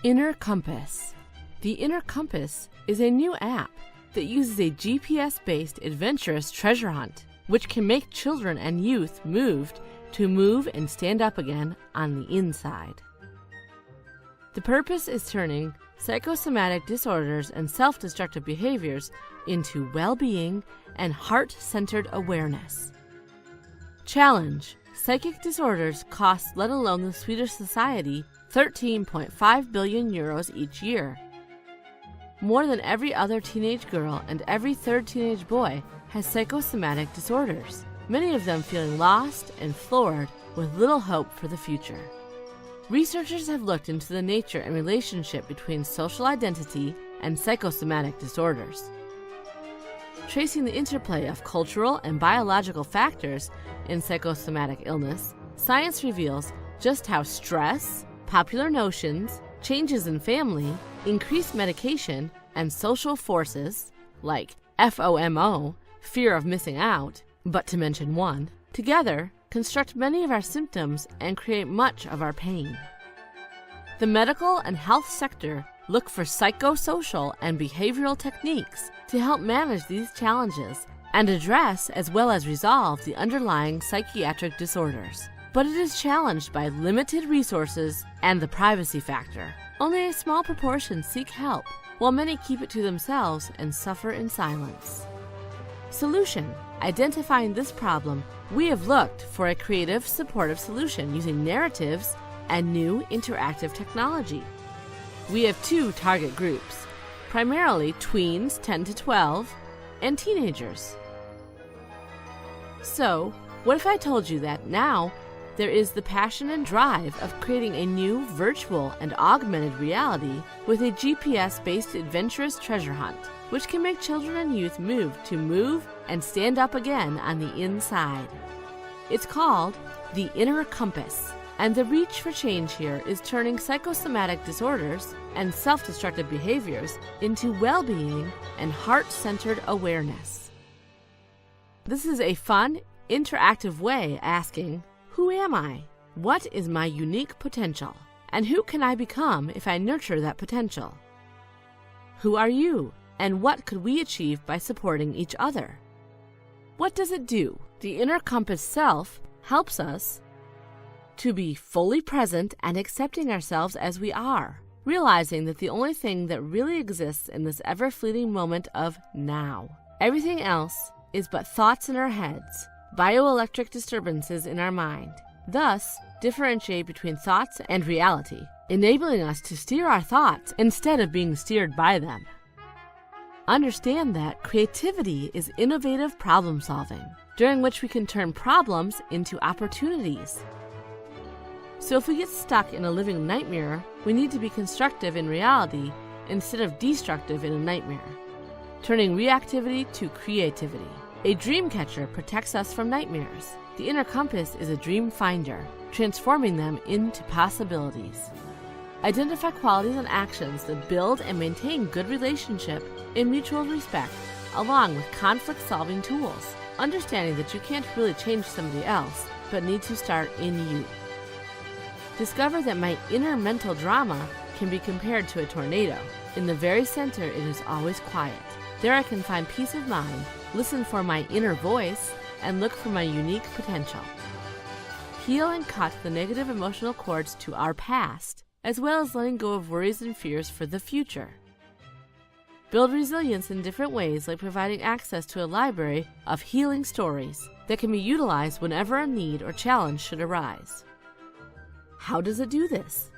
Inner Compass. The Inner Compass is a new app that uses a GPS-based adventurous treasure hunt, which can make children and youth move and stand up again on the inside. The purpose is turning psychosomatic disorders and self-destructive behaviors into well-being and heart-centered awareness. Challenge: psychic disorders cost, let alone the Swedish society, 13.5 billion euros each year. More than every other teenage girl and every third teenage boy has psychosomatic disorders, many of them feeling lost and floored with little hope for the future. Researchers have looked into the nature and relationship between social identity and psychosomatic disorders. Tracing the interplay of cultural and biological factors in psychosomatic illness, science reveals just how stress, popular notions, changes in family, increased medication, and social forces, like FOMO, fear of missing out, but to mention one, together construct many of our symptoms and create much of our pain. The medical and health sector look for psychosocial and behavioral techniques to help manage these challenges and address as well as resolve the underlying psychiatric disorders. But it is challenged by limited resources and the privacy factor. Only a small proportion seek help, while many keep it to themselves and suffer in silence. Solution: identifying this problem, we have looked for a creative, supportive solution using narratives and new interactive technology. We have two target groups, primarily tweens 10 to 12 and teenagers. So, what if I told you that now there is the passion and drive of creating a new virtual and augmented reality with a GPS-based adventurous treasure hunt, which can make children and youth move and stand up again on the inside. It's called the Inner Compass, and the reach for change here is turning psychosomatic disorders and self-destructive behaviors into well-being and heart-centered awareness. This is a fun, interactive way asking, who am I? What is my unique potential? And who can I become if I nurture that potential? Who are you? And what could we achieve by supporting each other? What does it do? The Inner Compass self helps us to be fully present and accepting ourselves as we are, realizing that the only thing that really exists in this ever-fleeting moment of now. Everything else is but thoughts in our heads, bioelectric disturbances in our mind. Thus, differentiate between thoughts and reality, enabling us to steer our thoughts instead of being steered by them. Understand that creativity is innovative problem solving, during which we can turn problems into opportunities. So if we get stuck in a living nightmare, we need to be constructive in reality instead of destructive in a nightmare, turning reactivity to creativity. A dream catcher protects us from nightmares. The Inner Compass is a dream finder, transforming them into possibilities. Identify qualities and actions that build and maintain good relationship in mutual respect, along with conflict-solving tools, understanding that you can't really change somebody else, but need to start in you. Discover that my inner mental drama can be compared to a tornado. In the very center, it is always quiet. There I can find peace of mind, listen for my inner voice, and look for my unique potential. Heal and cut the negative emotional cords to our past, as well as letting go of worries and fears for the future. Build resilience in different ways, like providing access to a library of healing stories that can be utilized whenever a need or challenge should arise. How does it do this?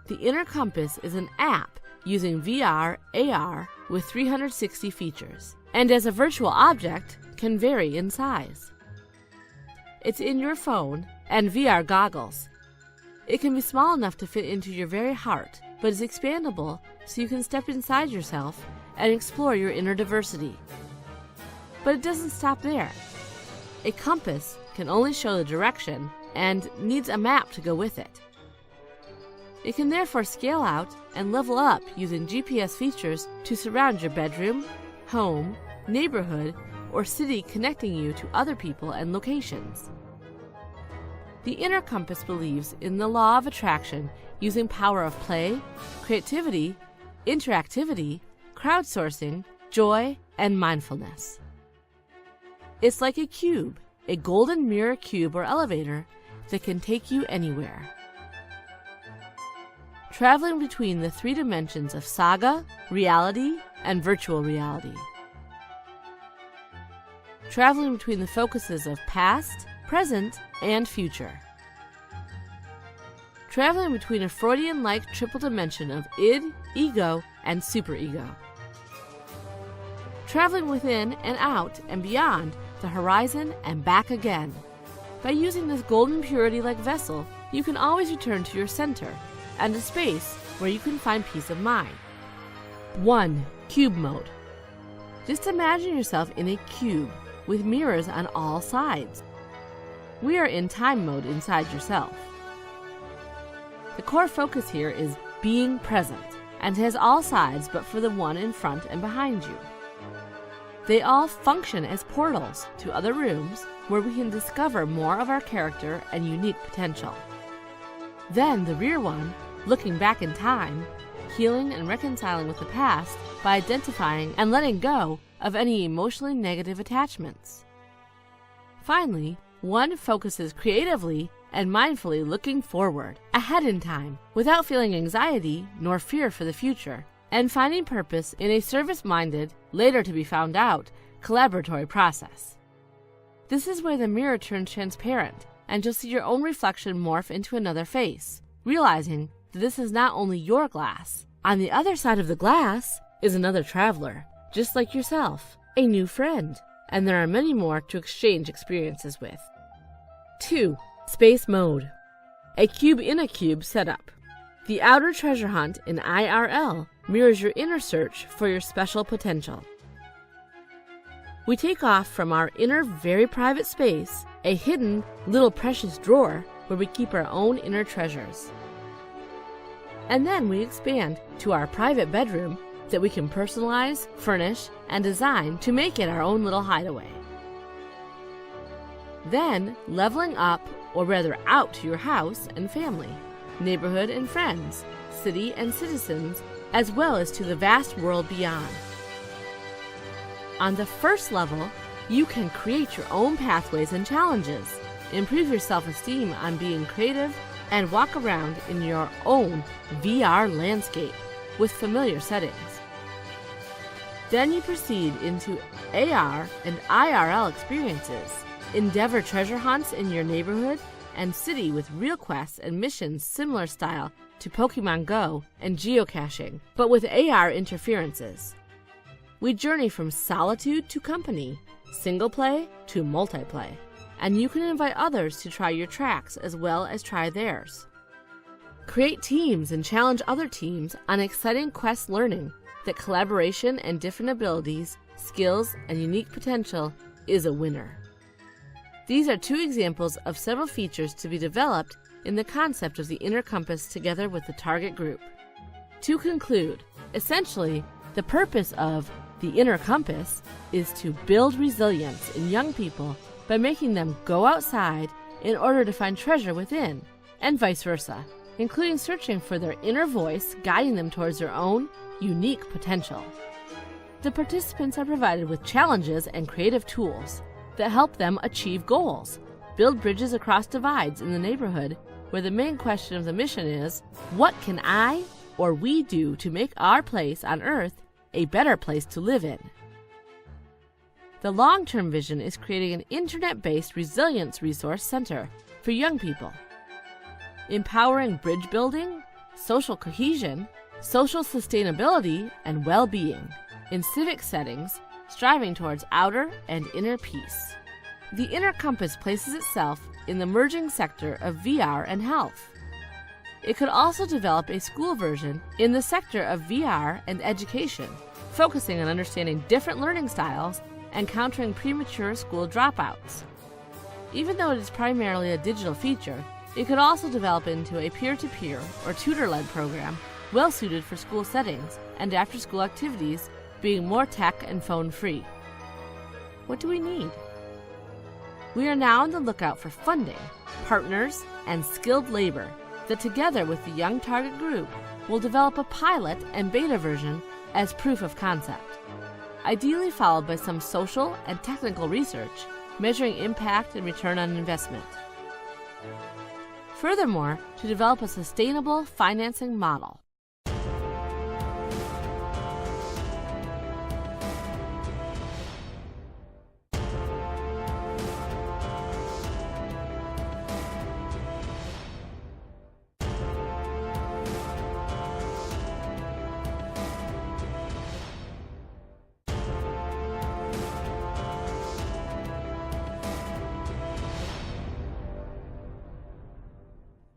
The Inner Compass is an app using VR, AR with 360 features, and as a virtual object can vary in size. It's in your phone and VR goggles. It can be small enough to fit into your very heart, but is expandable so you can step inside yourself and explore your inner diversity. But it doesn't stop there. A compass can only show the direction and needs a map to go with it. It can therefore scale out and level up using GPS features to surround your bedroom, home, neighborhood, or city connecting you to other people and locations. The inner compass believes in the law of attraction using power of play, creativity, interactivity, crowdsourcing, joy, and mindfulness. It's like a cube, a golden mirror cube or elevator that can take you anywhere. Traveling between the three dimensions of saga, reality, and virtual reality. Traveling between the focuses of past, present, and future. Traveling between a Freudian-like triple dimension of id, ego, and superego. Traveling within and out and beyond the horizon and back again. By using this golden purity-like vessel, you can always return to your center and a space where you can find peace of mind. 1. Cube mode. Just imagine yourself in a cube with mirrors on all sides. We are in time mode inside yourself. The core focus here is being present, and has all sides but for the one in front and behind you. They all function as portals to other rooms where we can discover more of our character and unique potential. Then the rear one, looking back in time, healing and reconciling with the past by identifying and letting go of any emotionally negative attachments. Finally, one focuses creatively and mindfully looking forward, ahead in time, without feeling anxiety nor fear for the future, and finding purpose in a service-minded, later to be found out, collaboratory process. This is where the mirror turns transparent, and you'll see your own reflection morph into another face, realizing that this is not only your glass. On the other side of the glass is another traveler, just like yourself, a new friend, and there are many more to exchange experiences with. 2. Space mode. A cube in a cube setup. The outer treasure hunt in IRL mirrors your inner search for your special potential. We take off from our inner very private space, a hidden little precious drawer where we keep our own inner treasures. And then we expand to our private bedroom that we can personalize, furnish, and design to make it our own little hideaway. Then, leveling up, or rather out to your house and family, neighborhood and friends, city and citizens, as well as to the vast world beyond. On the first level, you can create your own pathways and challenges, improve your self-esteem on being creative, and walk around in your own VR landscape with familiar settings. Then you proceed into AR and IRL experiences, endeavor treasure hunts in your neighborhood and city with real quests and missions similar style to Pokemon Go and geocaching, but with AR interferences. We journey from solitude to company, single play to multiplay, and you can invite others to try your tracks as well as try theirs. Create teams and challenge other teams on exciting quest learning that collaboration and different abilities, skills, and unique potential is a winner. These are 2 examples of several features to be developed in the concept of the inner compass together with the target group. To conclude, essentially, the purpose of the inner compass is to build resilience in young people by making them go outside in order to find treasure within, and vice versa, including searching for their inner voice guiding them towards their own unique potential. The participants are provided with challenges and creative tools that help them achieve goals, build bridges across divides in the neighborhood, where the main question of the mission is, what can I or we do to make our place on Earth a better place to live in? The long-term vision is creating an internet-based resilience resource center for young people, empowering bridge building, social cohesion, social sustainability, and well-being in civic settings, striving towards outer and inner peace. The inner compass places itself in the merging sector of VR and health. It could also develop a school version in the sector of VR and education, focusing on understanding different learning styles and countering premature school dropouts. Even though it is primarily a digital feature, it could also develop into a peer-to-peer or tutor-led program well suited for school settings and after-school activities, being more tech and phone-free. what do we need? We are now on the lookout for funding, partners, and skilled labor that together with the young target group will develop a pilot and beta version as proof of concept, ideally followed by some social and technical research measuring impact and return on investment. Furthermore, to develop a sustainable financing model.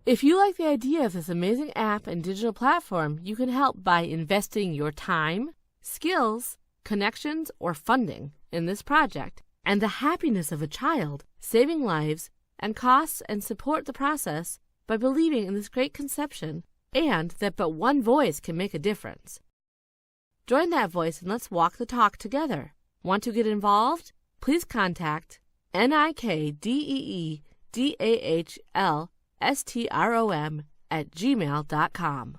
If you like the idea of this amazing app and digital platform, you can help by investing your time, skills, connections, or funding in this project, and the happiness of a child, saving lives and costs, and support the process by believing in this great conception and that but one voice can make a difference. Join that voice and let's walk the talk together. Want to get involved? Please contact neighbourhood@gmail.com.